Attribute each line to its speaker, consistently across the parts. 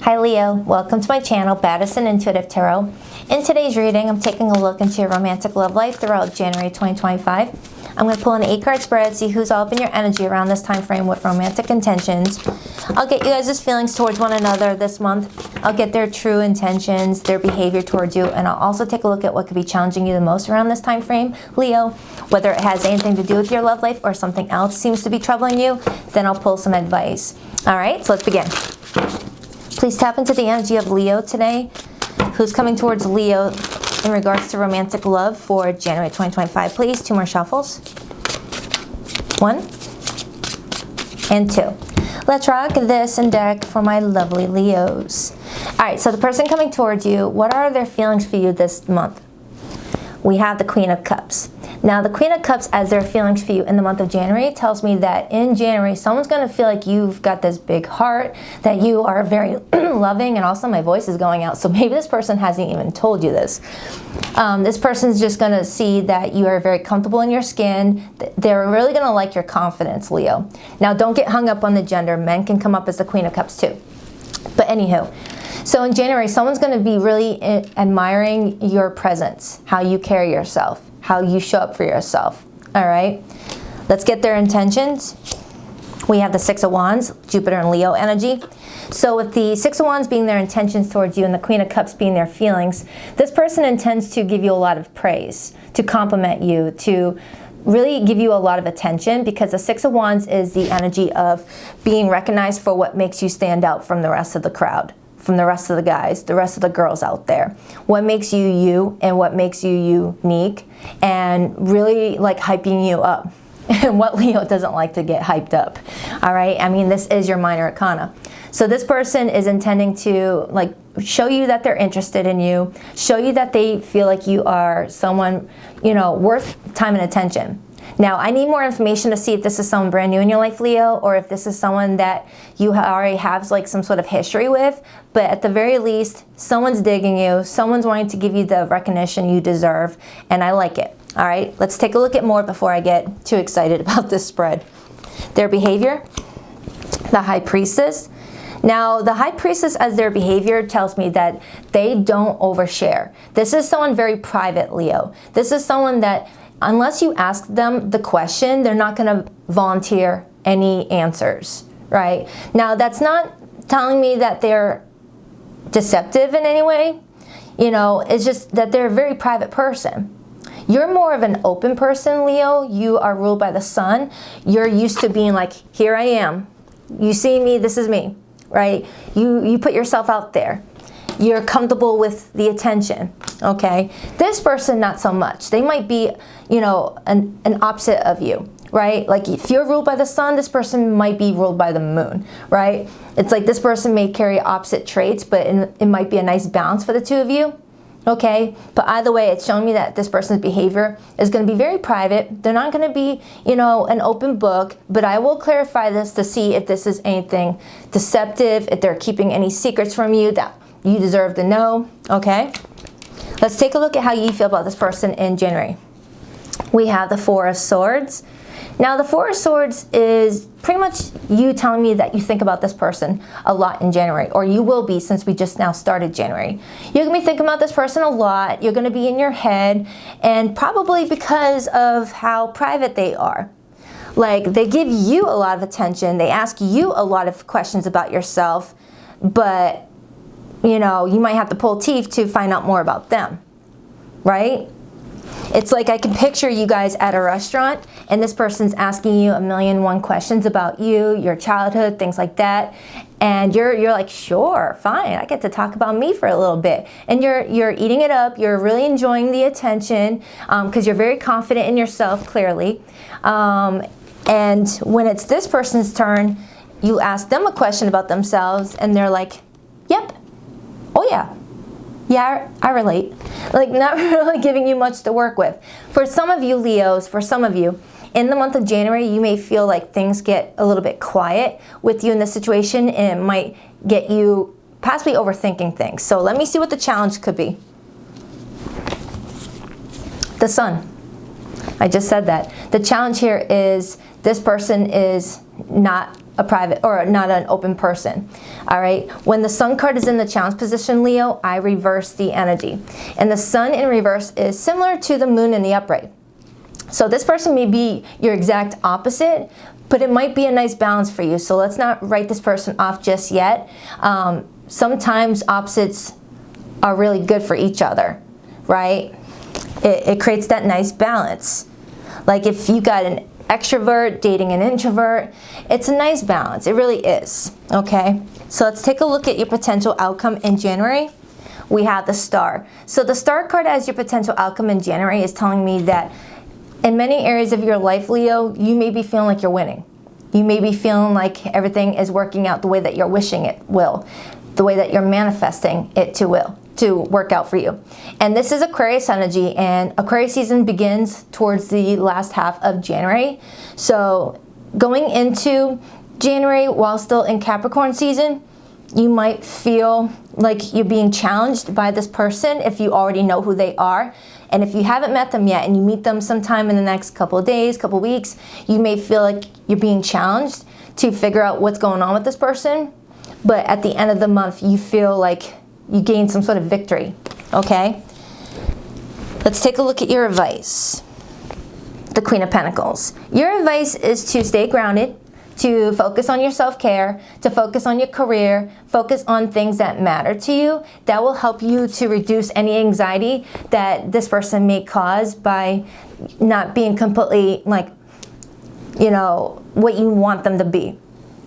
Speaker 1: Hi Leo, welcome to my channel, Baddison Intuitive Tarot. In today's reading, I'm taking a look into your romantic love life throughout January 2025. I'm going to pull an 8-card spread, see who's all up in your energy around this time frame with romantic intentions. I'll get you guys' feelings towards one another this month. I'll get their true intentions, their behavior towards you, and I'll also take a look at what could be challenging you the most around this time frame, Leo. Whether it has anything to do with your love life or something else seems to be troubling you, then I'll pull some advice. All right, so let's begin. Please tap into the energy of Leo today. Who's coming towards Leo in regards to romantic love for January 2025, please? 2 more shuffles. 1 and 2. Let's rock this and deck for my lovely Leos. All right, so the person coming towards you, what are their feelings for you this month? We have the Queen of Cups. Now, the Queen of Cups, as their feelings for you in the month of January, tells me that in January, someone's going to feel like you've got this big heart, that you are very loving, and also my voice is going out, so maybe this person hasn't even told you this. This person's just going to see that you are very comfortable in your skin. They're really going to like your confidence, Leo. Now, don't get hung up on the gender. Men can come up as the Queen of Cups too. But anywho, so in January, someone's going to be really admiring your presence, how you carry yourself, how you show up for yourself. All right, let's get their intentions. We have the 6 of Wands, Jupiter and Leo energy. So with the 6 of Wands being their intentions towards you and the Queen of Cups being their feelings, this person intends to give you a lot of praise, to compliment you, to really give you a lot of attention, because the 6 of Wands is the energy of being recognized for what makes you stand out from the rest of the crowd, from the rest of the guys, the rest of the girls out there. What makes you you and what makes you unique, and really like hyping you up. And what Leo doesn't like to get hyped up. All right, I mean, this is your minor arcana. So this person is intending to like show you that they're interested in you, show you that they feel like you are someone, you know, worth time and attention. Now, I need more information to see if this is someone brand new in your life, Leo, or if this is someone that you already have like some sort of history with. But at the very least, someone's digging you, someone's wanting to give you the recognition you deserve, and I like it. All right, let's take a look at more before I get too excited about this spread. Their behavior, the High Priestess. Now, the High Priestess as their behavior tells me that they don't overshare. This is someone very private, Leo. This is someone that unless you ask them the question, they're not going to volunteer any answers, right? Now, that's not telling me that they're deceptive in any way. You know, it's just that they're a very private person. You're more of an open person, Leo. You are ruled by the sun. You're used to being like, here I am. You see me, this is me, right? You put yourself out there. You're comfortable with the attention, okay? This person, not so much. They might be, you know, an opposite of you, right? Like if you're ruled by the sun, this person might be ruled by the moon, right? It's like this person may carry opposite traits, but it might be a nice balance for the two of you, okay? But either way, it's showing me that this person's behavior is going to be very private. They're not going to be, you know, an open book, but I will clarify this to see if this is anything deceptive, if they're keeping any secrets from you that you deserve to know, okay? Let's take a look at how you feel about this person in January. We have the 4 of Swords. Now, the 4 of Swords is pretty much you telling me that you think about this person a lot in January, or you will be since we just now started January. You're going to be thinking about this person a lot. You're going to be in your head, and probably because of how private they are. Like, they give you a lot of attention. They ask you a lot of questions about yourself, but you know, you might have to pull teeth to find out more about them, right? It's like I can picture you guys at a restaurant and this person's asking you 1,000,001 questions about you, your childhood, things like that. And you're like, sure, fine, I get to talk about me for a little bit. And you're eating it up, you're really enjoying the attention because you're very confident in yourself, clearly. And when it's this person's turn, you ask them a question about themselves and they're like, yep. Oh yeah, I relate. Like, not really giving you much to work with. For some of you Leos, for some of you, in the month of January, you may feel like things get a little bit quiet with you in this situation, and it might get you possibly overthinking things. So let me see what the challenge could be. The Sun. I just said that. The challenge here is this person is not a private or not an open person. All right. When the Sun card is in the challenge position, Leo, I reverse the energy. And the Sun in reverse is similar to the Moon in the upright. So this person may be your exact opposite, but it might be a nice balance for you. So let's not write this person off just yet. Sometimes opposites are really good for each other, right? It creates that nice balance. Like if you got an extrovert dating an introvert, it's a nice balance. It really is, okay? So let's take a look at your potential outcome in January. We have the Star. So the Star card as your potential outcome in January is telling me that in many areas of your life, Leo, you may be feeling like you're winning. You may be feeling like everything is working out the way that you're wishing it will, the way that you're manifesting it to work out for you. And this is Aquarius energy, and Aquarius season begins towards the last half of January. So going into January while still in Capricorn season, you might feel like you're being challenged by this person if you already know who they are. And if you haven't met them yet and you meet them sometime in the next couple of days, couple of weeks, you may feel like you're being challenged to figure out what's going on with this person. But at the end of the month, you feel like you gain some sort of victory, okay? Let's take a look at your advice. The Queen of Pentacles. Your advice is to stay grounded, to focus on your self-care, to focus on your career, focus on things that matter to you. That will help you to reduce any anxiety that this person may cause by not being completely like, you know, what you want them to be.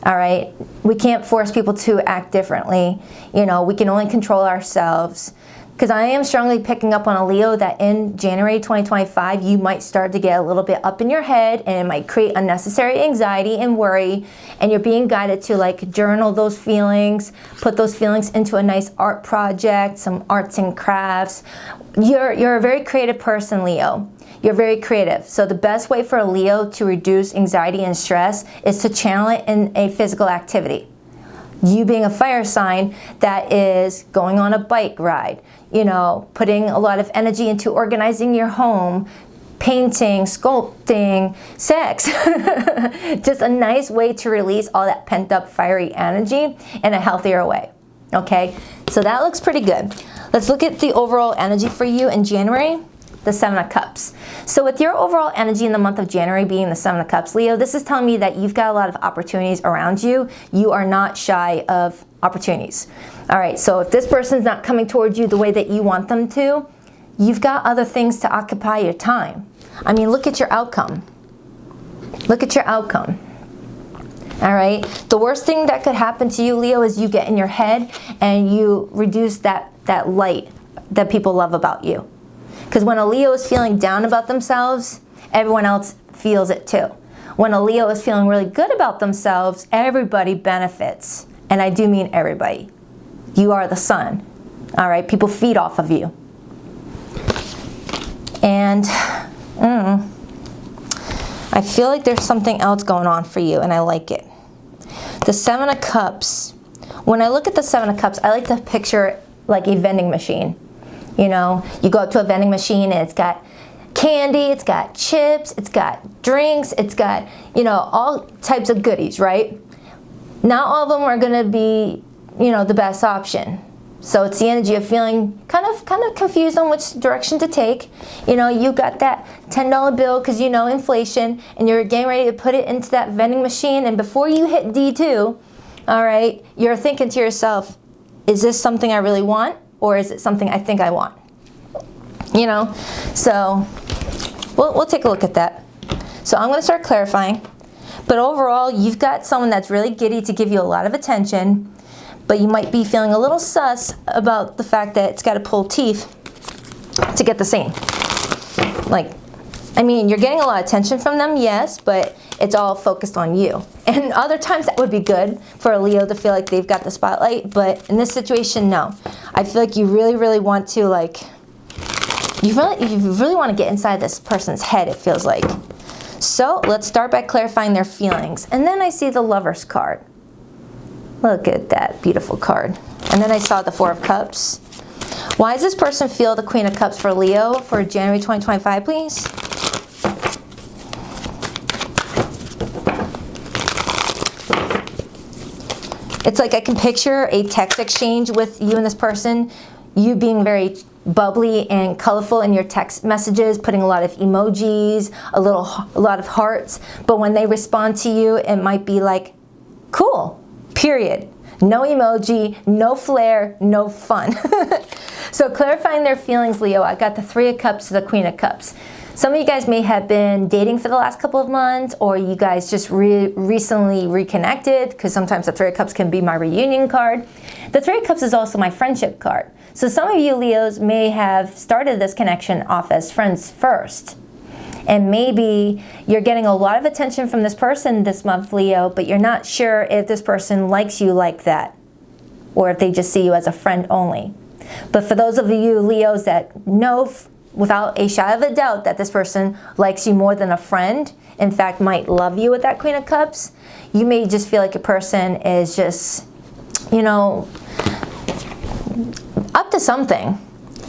Speaker 1: All right? We can't force people to act differently. You know, we can only control ourselves. Because I am strongly picking up on a Leo that in January 2025, you might start to get a little bit up in your head, and it might create unnecessary anxiety and worry, and you're being guided to like journal those feelings, put those feelings into a nice art project, some arts and crafts. You're a very creative person, Leo. You're very creative. So the best way for a Leo to reduce anxiety and stress is to channel it in a physical activity. You being a fire sign, that is going on a bike ride, you know, putting a lot of energy into organizing your home, painting, sculpting, sex. Just a nice way to release all that pent up fiery energy in a healthier way. Okay, so that looks pretty good. Let's look at the overall energy for you in January. The Seven of Cups. So with your overall energy in the month of January being the Seven of Cups, Leo, this is telling me that you've got a lot of opportunities around you. You are not shy of opportunities. All right, so if this person's not coming towards you the way that you want them to, you've got other things to occupy your time. I mean, look at your outcome. Look at your outcome. All right, the worst thing that could happen to you, Leo, is you get in your head and you reduce that light that people love about you. Because when a Leo is feeling down about themselves, everyone else feels it too. When a Leo is feeling really good about themselves, everybody benefits. And I do mean everybody. You are the sun. All right, people feed off of you. And I feel like there's something else going on for you, and I like it. The Seven of Cups. When I look at the Seven of Cups, I like to picture like a vending machine. You know, you go up to a vending machine and it's got candy, it's got chips, it's got drinks, it's got, you know, all types of goodies, right? Not all of them are going to be, you know, the best option. So it's the energy of feeling kind of confused on which direction to take. You know, you got that $10 bill because you know inflation, and you're getting ready to put it into that vending machine, and before you hit D2, all right, you're thinking to yourself, is this something I really want? Or is it something I think I want? You know, so we'll take a look at that. So I'm going to start clarifying. But overall, you've got someone that's really giddy to give you a lot of attention, but you might be feeling a little sus about the fact that it's got to pull teeth to get the same. Like, I mean, you're getting a lot of attention from them, yes, but it's all focused on you. And other times that would be good for a Leo to feel like they've got the spotlight, but in this situation, no. I feel like you really want to, like, you really want to get inside this person's head, it feels like. So let's start by clarifying their feelings. And then I see the Lover's card. Look at that beautiful card. And then I saw the Four of Cups. Why does this person feel the Queen of Cups for Leo for January 2025, please? It's like I can picture a text exchange with you and this person, you being very bubbly and colorful in your text messages, putting a lot of emojis, a lot of hearts, but when they respond to you, it might be like, cool, period. No emoji, no flair, no fun. So clarifying their feelings, Leo, I got the 3 of Cups to the Queen of Cups. Some of you guys may have been dating for the last couple of months, or you guys just recently reconnected, because sometimes the 3 of Cups can be my reunion card. The 3 of Cups is also my friendship card. So some of you Leos may have started this connection off as friends first. And maybe you're getting a lot of attention from this person this month, Leo, but you're not sure if this person likes you like that, or if they just see you as a friend only. But for those of you Leos that know without a shadow of a doubt that this person likes you more than a friend, in fact might love you with that Queen of Cups, you may just feel like your person is just, you know, up to something.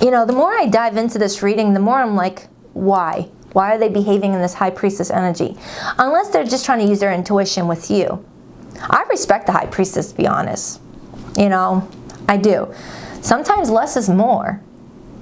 Speaker 1: You know, the more I dive into this reading, the more I'm like, why? Why are they behaving in this High Priestess energy? Unless they're just trying to use their intuition with you. I respect the High Priestess, to be honest. You know, I do. Sometimes less is more.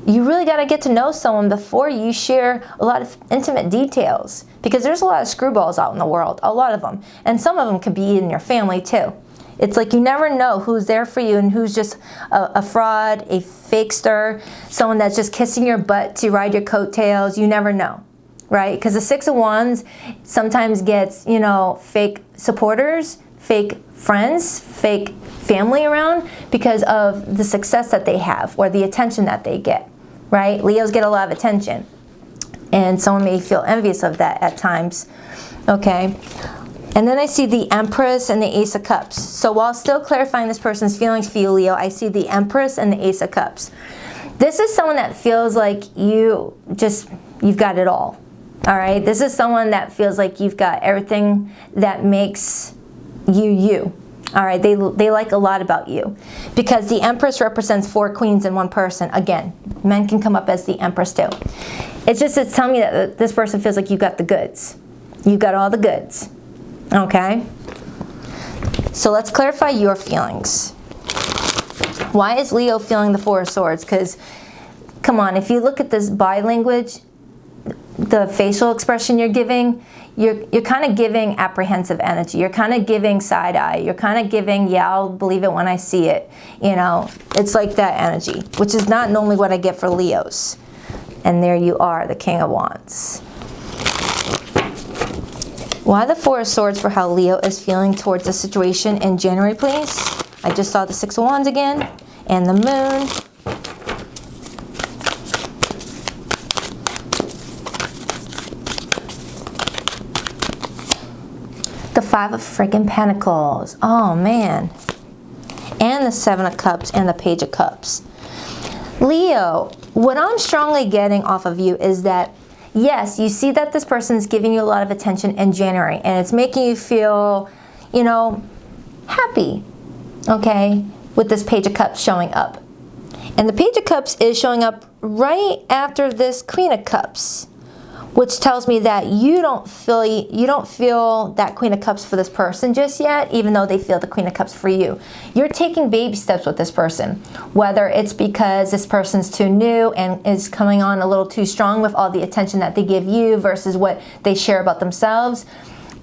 Speaker 1: You really got to get to know someone before you share a lot of intimate details, because there's a lot of screwballs out in the world, a lot of them. And some of them could be in your family too. It's like you never know who's there for you and who's just a fraud, a fakester, someone that's just kissing your butt to ride your coattails. You never know, right? Because the 6 of Wands sometimes gets, you know, fake supporters, fake friends, fake family around because of the success that they have or the attention that they get, right? Leos get a lot of attention, and someone may feel envious of that at times, okay? And then I see the Empress and the Ace of Cups. So while still clarifying this person's feelings for you, Leo, I see the Empress and the Ace of Cups. This is someone that feels like you've got it all right? This is someone that feels like you've got everything that makes you, you. All right, they like a lot about you, because the Empress represents 4 queens in one person. Again, men can come up as the Empress too. It's telling me that this person feels like you got the goods. You got all the goods. Okay? So let's clarify your feelings. Why is Leo feeling the 4 of Swords? Because, come on, if you look at this body language, the facial expression you're giving, you're kind of giving apprehensive energy. You're kind of giving side eye. You're kind of giving, yeah, I'll believe it when I see it. You know, it's like that energy, which is not normally what I get for Leos. And there you are, the King of Wands. Why the 4 of Swords for how Leo is feeling towards the situation in January, please? I just saw the 6 of Wands again, and the Moon. The 5 of friggin' Pentacles. Oh, man. And the 7 of Cups and the Page of Cups. Leo, what I'm strongly getting off of you is that, yes, you see that this person's giving you a lot of attention in January, and it's making you feel, you know, happy, okay, with this Page of Cups showing up. And the Page of Cups is showing up right after this Queen of Cups, which tells me that you don't feel that Queen of Cups for this person just yet, even though they feel the Queen of Cups for you. You're taking baby steps with this person, whether it's because this person's too new and is coming on a little too strong with all the attention that they give you versus what they share about themselves,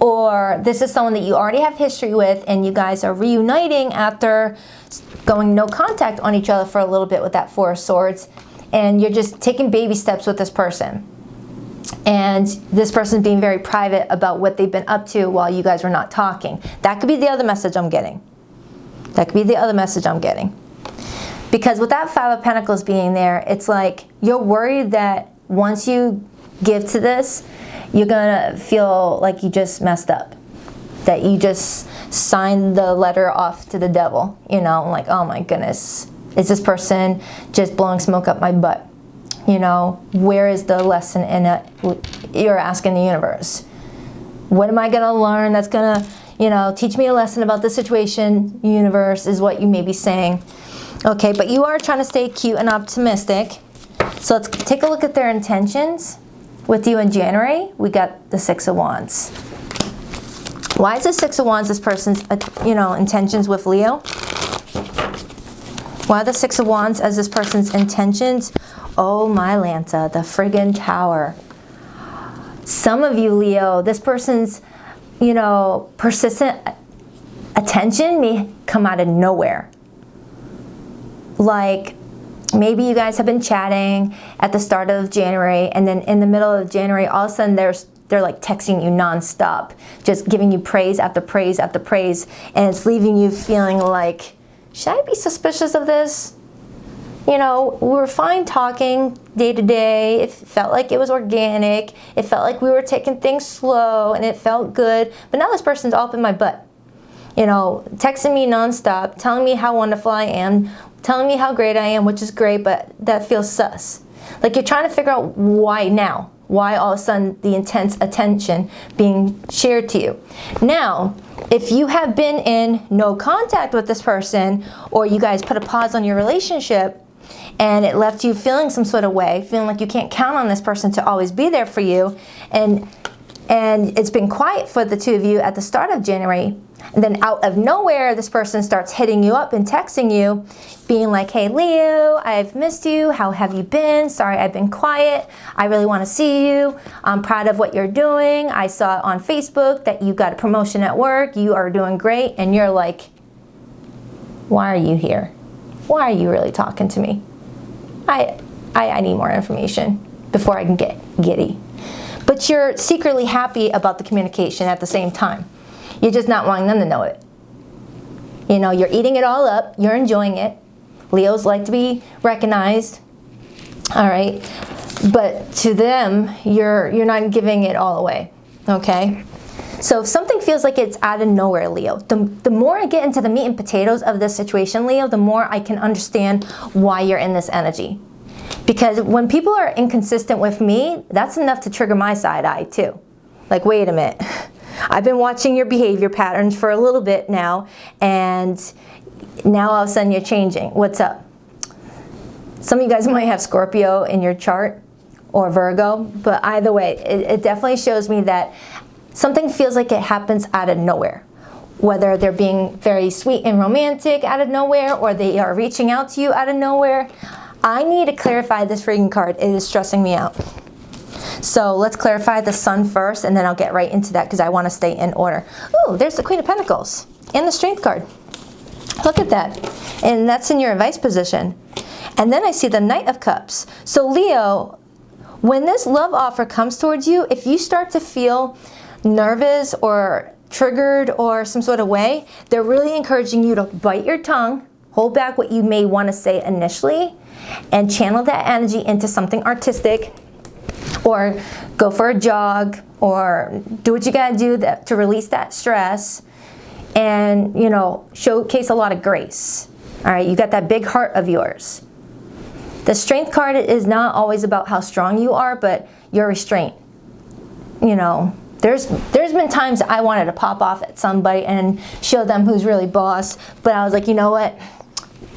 Speaker 1: or this is someone that you already have history with and you guys are reuniting after going no contact on each other for a little bit with that 4 of Swords, and you're just taking baby steps with this person. And this person's being very private about what they've been up to while you guys were not talking. That could be the other message I'm getting. That could be the other message I'm getting. Because with that 5 of Pentacles being there, it's like you're worried that once you give to this, you're going to feel like you just messed up. That you just signed the letter off to the devil. You know, like, oh my goodness, is this person just blowing smoke up my butt? You know, where is the lesson in it? You're asking the universe. What am I going to learn that's going to, you know, teach me a lesson about the situation? Universe is what you may be saying. Okay, but you are trying to stay cute and optimistic. So let's take a look at their intentions with you in January. We got the 6 of Wands. Why is the Six of Wands this person's, intentions with Leo? Why the Six of Wands as this person's intentions? Oh my Lanta, the friggin' Tower. Some of you, Leo, this person's, persistent attention may come out of nowhere. Like, maybe you guys have been chatting at the start of January, and then in the middle of January, all of a sudden they're like texting you nonstop, just giving you praise after praise after praise, and it's leaving you feeling like, should I be suspicious of this? We were fine talking day to day. It felt like it was organic. It felt like we were taking things slow, and it felt good. But now this person's all up in my butt. Texting me nonstop, telling me how wonderful I am, telling me how great I am, which is great, but that feels sus. Like you're trying to figure out why now. Why all of a sudden the intense attention being shared to you. Now, if you have been in no contact with this person, or you guys put a pause on your relationship, and it left you feeling some sort of way, feeling like you can't count on this person to always be there for you, and it's been quiet for the two of you at the start of January, and then out of nowhere, this person starts hitting you up and texting you, being like, hey Leo, I've missed you, how have you been? Sorry I've been quiet, I really want to see you, I'm proud of what you're doing, I saw on Facebook that you got a promotion at work, you are doing great, and you're like, why are you here? Why are you really talking to me? I need more information before I can get giddy. But you're secretly happy about the communication at the same time. You're just not wanting them to know it. You're eating it all up. You're enjoying it. Leos like to be recognized. All right. But to them, you're not giving it all away. Okay. So if something feels like it's out of nowhere, Leo, the more I get into the meat and potatoes of this situation, Leo, the more I can understand why you're in this energy. Because when people are inconsistent with me, that's enough to trigger my side eye too. Like, wait a minute. I've been watching your behavior patterns for a little bit now, and now all of a sudden you're changing. What's up? Some of you guys might have Scorpio in your chart or Virgo, but either way, it definitely shows me that something feels like it happens out of nowhere. Whether they're being very sweet and romantic out of nowhere, or they are reaching out to you out of nowhere. I need to clarify this freaking card. It is stressing me out. So let's clarify the Sun first, and then I'll get right into that because I want to stay in order. Ooh, there's the Queen of Pentacles and the Strength card. Look at that. And that's in your advice position. And then I see the Knight of Cups. So Leo, when this love offer comes towards you, if you start to feel nervous or triggered or some sort of way, they're really encouraging you to bite your tongue, hold back what you may want to say initially, and channel that energy into something artistic, or go for a jog, or do what you gotta do to release that stress, and showcase a lot of grace. All right, you got that big heart of yours. The Strength card is not always about how strong you are, but your restraint. There's been times I wanted to pop off at somebody and show them who's really boss, but I was like, you know what?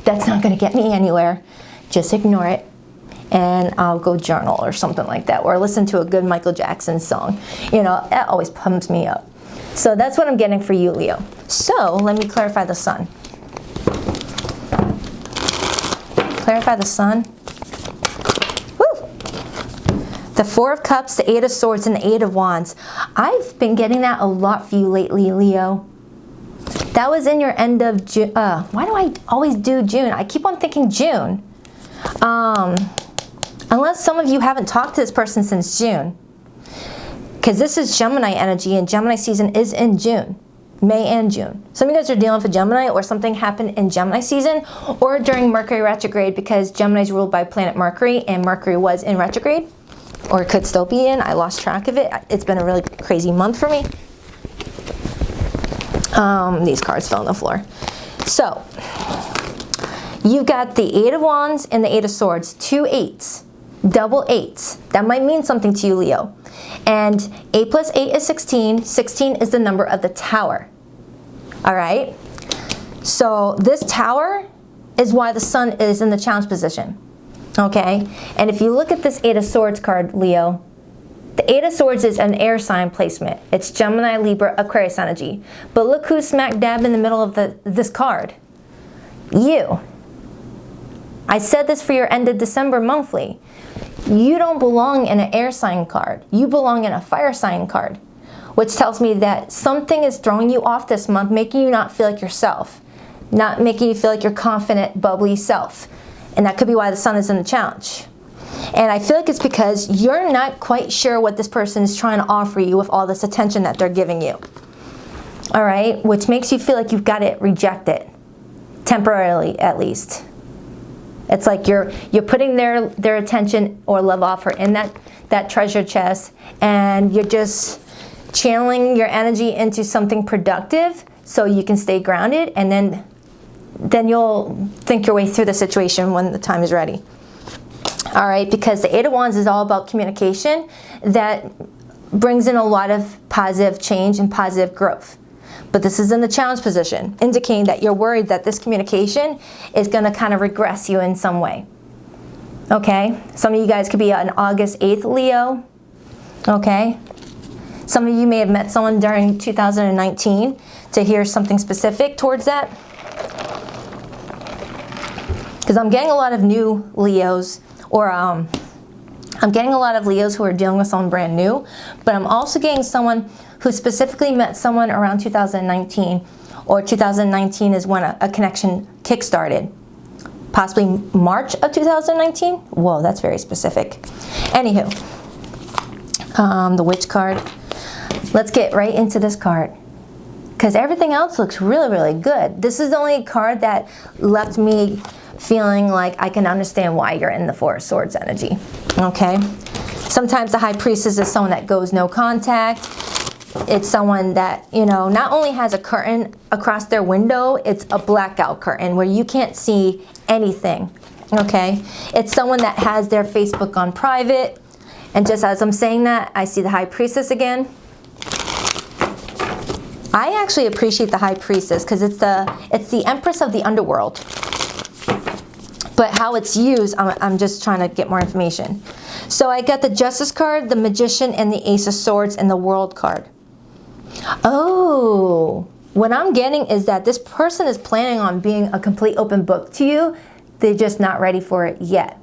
Speaker 1: That's not gonna get me anywhere. Just ignore it, and I'll go journal or something like that, or listen to a good Michael Jackson song. That always pumps me up. So that's what I'm getting for you, Leo. So let me clarify the Sun. Clarify the Sun. Woo! The Four of Cups, the Eight of Swords, and the Eight of Wands. I've been getting that a lot for you lately, Leo. That was in your end of June. Why do I always do June? I keep on thinking June. Unless some of you haven't talked to this person since June. Because this is Gemini energy, and Gemini season is in June. May and June. Some of you guys are dealing with Gemini, or something happened in Gemini season, or during Mercury retrograde, because Gemini is ruled by planet Mercury, and Mercury was in retrograde, or it could still be in. I lost track of it. It's been a really crazy month for me. These cards fell on the floor. So, you've got the Eight of Wands and the Eight of Swords, 2 8s, double 8s. That might mean something to you, Leo. And 8 plus 8 is 16. 16 is the number of the Tower. All right? So this Tower is why the Sun is in the challenge position. Okay? And if you look at this Eight of Swords card, Leo, the The Eight of Swords is an air sign placement. It's Gemini, Libra, Aquarius energy. But look who's smack dab in the middle of this card. You. I said this for your end of December monthly. You don't belong in an air sign card. You belong in a fire sign card, which tells me that something is throwing you off this month, making you not feel like yourself, not making you feel like your confident, bubbly self. And that could be why the sun is in the challenge. And I feel like it's because you're not quite sure what this person is trying to offer you with all this attention that they're giving you. All right, which makes you feel like you've got to reject it, temporarily at least. It's like you're putting their attention or love offer in that treasure chest, and you're just channeling your energy into something productive so you can stay grounded, and then you'll think your way through the situation when the time is ready. All right, because the Eight of Wands is all about communication that brings in a lot of positive change and positive growth. But this is in the challenge position, indicating that you're worried that this communication is going to kind of regress you in some way. Okay, some of you guys could be an August 8th Leo. Okay, some of you may have met someone during 2019 to hear something specific towards that. Because I'm getting a lot of new Leos, or I'm getting a lot of Leos who are dealing with someone brand new, but I'm also getting someone who specifically met someone around 2019, or 2019 is when a connection kick-started. Possibly March of 2019? Whoa, that's very specific. Anywho, the Witch card. Let's get right into this card, because everything else looks really, really good. This is the only card that left me feeling like I can understand why you're in the Four of Swords energy, okay? Sometimes the High Priestess is someone that goes no contact. It's someone that, you know, not only has a curtain across their window, it's a blackout curtain where you can't see anything, okay? It's someone that has their Facebook on private. And just as I'm saying that, I see the High Priestess again. I actually appreciate the High Priestess because it's the Empress of the underworld. But how it's used, I'm just trying to get more information. So I got the Justice card, the Magician, and the Ace of Swords, and the World card. Oh, what I'm getting is that this person is planning on being a complete open book to you. They're just not ready for it yet.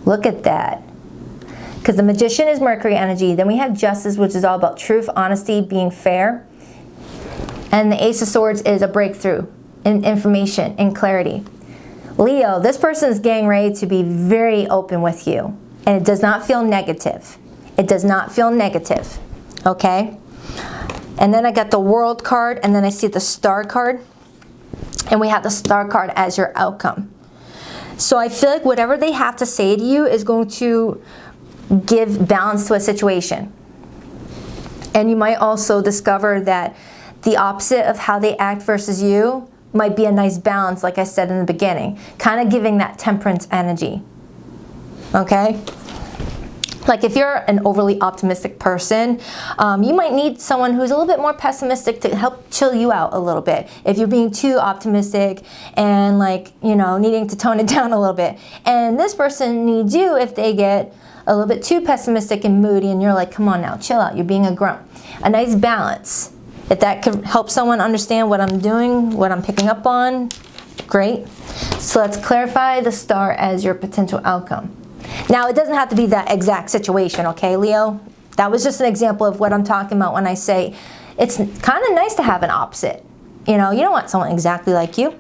Speaker 1: Look at that. Because the Magician is Mercury energy. Then we have Justice, which is all about truth, honesty, being fair. And the Ace of Swords is a breakthrough in information and clarity. Leo, this person is getting ready to be very open with you. And it does not feel negative. It does not feel negative. Okay? And then I got the World card, and then I see the Star card. And we have the Star card as your outcome. So I feel like whatever they have to say to you is going to give balance to a situation. And you might also discover that the opposite of how they act versus you might be a nice balance, like I said in the beginning. Kind of giving that temperance energy. Okay? Like if you're an overly optimistic person, you might need someone who's a little bit more pessimistic to help chill you out a little bit. If you're being too optimistic and like, you know, needing to tone it down a little bit. And this person needs you if they get a little bit too pessimistic and moody and you're like, come on now, chill out, you're being a grump. A nice balance. If that could help someone understand what I'm doing, what I'm picking up on, great. So let's clarify the Star as your potential outcome. Now, it doesn't have to be that exact situation, okay, Leo? That was just an example of what I'm talking about when I say it's kind of nice to have an opposite. You know, you don't want someone exactly like you.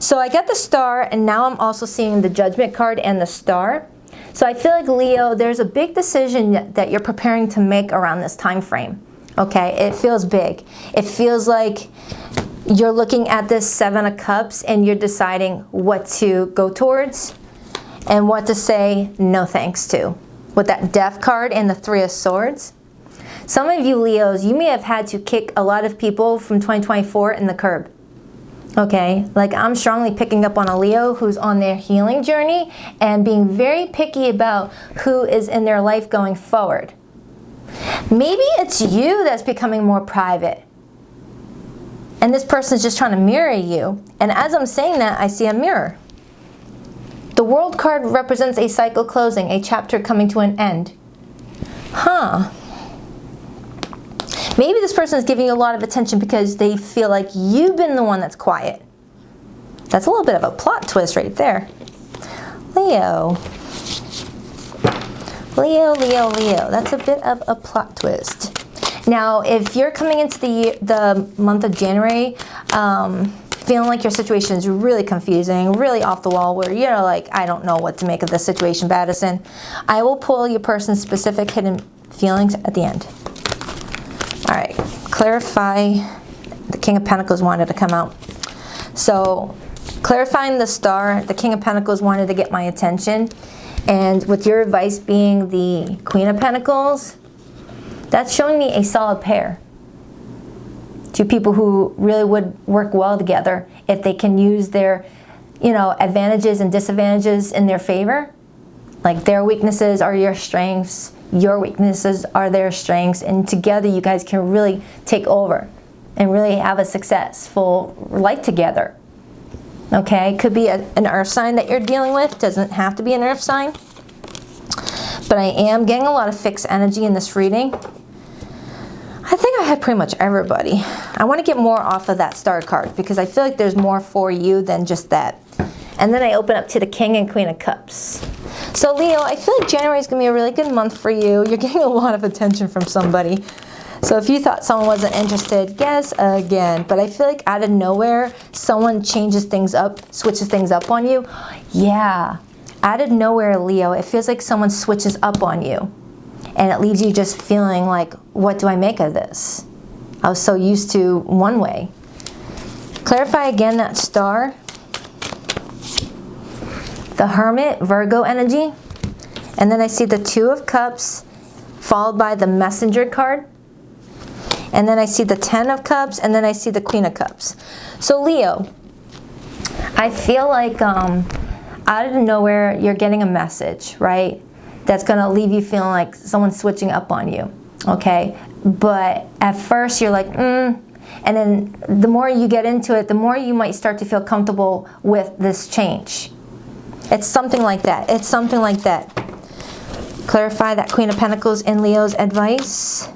Speaker 1: So I got the Star, and now I'm also seeing the Judgment card and the Star. So I feel like, Leo, there's a big decision that you're preparing to make around this time frame. Okay, it feels big. It feels like you're looking at this Seven of Cups and you're deciding what to go towards and what to say no thanks to. With that Death card and the Three of Swords. Some of you Leos, you may have had to kick a lot of people from 2024 in the curb. Okay, like I'm strongly picking up on a Leo who's on their healing journey and being very picky about who is in their life going forward. Maybe it's you that's becoming more private. And this person's just trying to mirror you. And as I'm saying that, I see a mirror. The World card represents a cycle closing, a chapter coming to an end. Huh. Maybe this person is giving you a lot of attention because they feel like you've been the one that's quiet. That's a little bit of a plot twist right there. Leo. Leo, Leo, Leo. That's a bit of a plot twist. Now, if you're coming into the month of January feeling like your situation is really confusing, really off the wall, where you're like, I don't know what to make of this situation, Baddison, I will pull your person's specific hidden feelings at the end. All right, clarify. The King of Pentacles wanted to come out. So, clarifying the Star, the King of Pentacles wanted to get my attention. And with your advice being the Queen of Pentacles, that's showing me a solid pair. Two people who really would work well together if they can use their, advantages and disadvantages in their favor. Like their weaknesses are your strengths, your weaknesses are their strengths, and together you guys can really take over and really have a successful life together. Okay, could be an earth sign that you're dealing with, doesn't have to be an earth sign. But I am getting a lot of fixed energy in this reading. I think I had pretty much everybody. I want to get more off of that Star card because I feel like there's more for you than just that. And then I open up to the King and Queen of Cups. So Leo, I feel like January is going to be a really good month for you. You're getting a lot of attention from somebody. So if you thought someone wasn't interested, guess again. But I feel like out of nowhere, someone changes things up, switches things up on you. Yeah, out of nowhere, Leo, it feels like someone switches up on you. And it leaves you just feeling like, what do I make of this? I was so used to one way. Clarify again that Star. The Hermit, Virgo energy. And then I see the Two of Cups, followed by the Messenger card. And then I see the Ten of Cups, and then I see the Queen of Cups. So Leo, I feel like out of nowhere, you're getting a message, right? That's going to leave you feeling like someone's switching up on you, okay? But at first you're like, and then the more you get into it, the more you might start to feel comfortable with this change. It's something like that. It's something like that. Clarify that Queen of Pentacles in Leo's advice.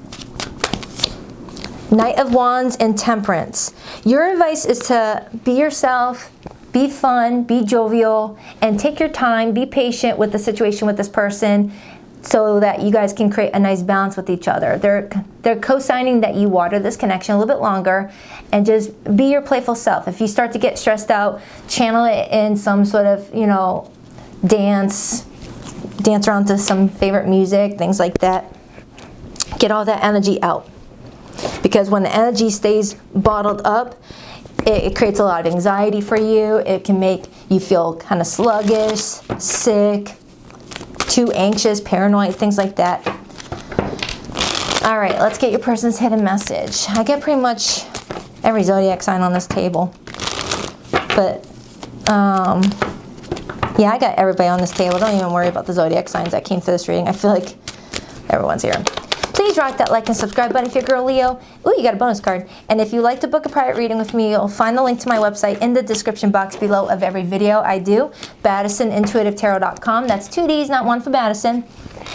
Speaker 1: Knight of Wands and Temperance. Your advice is to be yourself, be fun, be jovial, and take your time, be patient with the situation with this person so that you guys can create a nice balance with each other. They're co-signing that you water this connection a little bit longer and just be your playful self. If you start to get stressed out, channel it in some sort of, dance around to some favorite music, things like that. Get all that energy out. Because when the energy stays bottled up, it creates a lot of anxiety for you. It can make you feel kind of sluggish, sick, too anxious, paranoid, things like that. All right, let's get your person's hidden message. I get pretty much every zodiac sign on this table. But, yeah, I got everybody on this table. Don't even worry about the zodiac signs that came through this reading. I feel like everyone's here. Please rock that like and subscribe button if you're a girl, Leo. Ooh, you got a bonus card. And if you'd like to book a private reading with me, you'll find the link to my website in the description box below of every video I do. BaddisonIntuitiveTarot.com. That's 2 D's, not one for Baddison.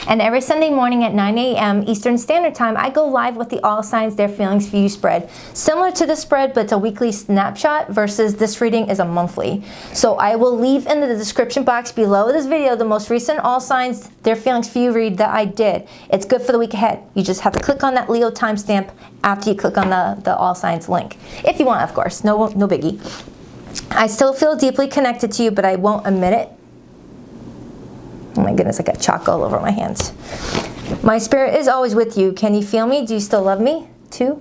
Speaker 1: And every Sunday morning at 9 a.m. Eastern Standard Time, I go live with the All Signs Their Feelings For You spread. Similar to the spread, but it's a weekly snapshot versus this reading is a monthly. So I will leave in the description box below this video the most recent All Signs Their Feelings For You read that I did. It's good for the week ahead. You just have to click on that Leo timestamp after you click on the All Signs link. If you want, of course. No biggie. I still feel deeply connected to you, but I won't admit it. Oh my goodness, I got chalk all over my hands. My spirit is always with you. Can you feel me? Do you still love me too?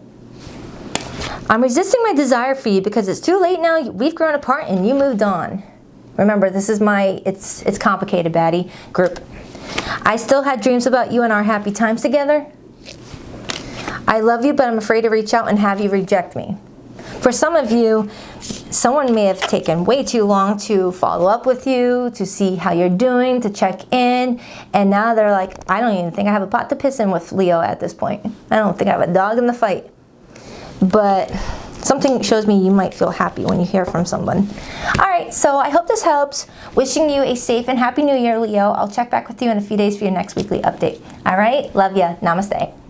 Speaker 1: I'm resisting my desire for you because it's too late now. We've grown apart and you moved on. Remember, this is my, it's complicated, baddie group. I still had dreams about you and our happy times together. I love you, but I'm afraid to reach out and have you reject me. For some of you, someone may have taken way too long to follow up with you, to see how you're doing, to check in, and now they're like, I don't even think I have a pot to piss in with Leo at this point. I don't think I have a dog in the fight. But something shows me you might feel happy when you hear from someone. All right, so I hope this helps. Wishing you a safe and happy new year, Leo. I'll check back with you in a few days for your next weekly update. All right, love ya. Namaste.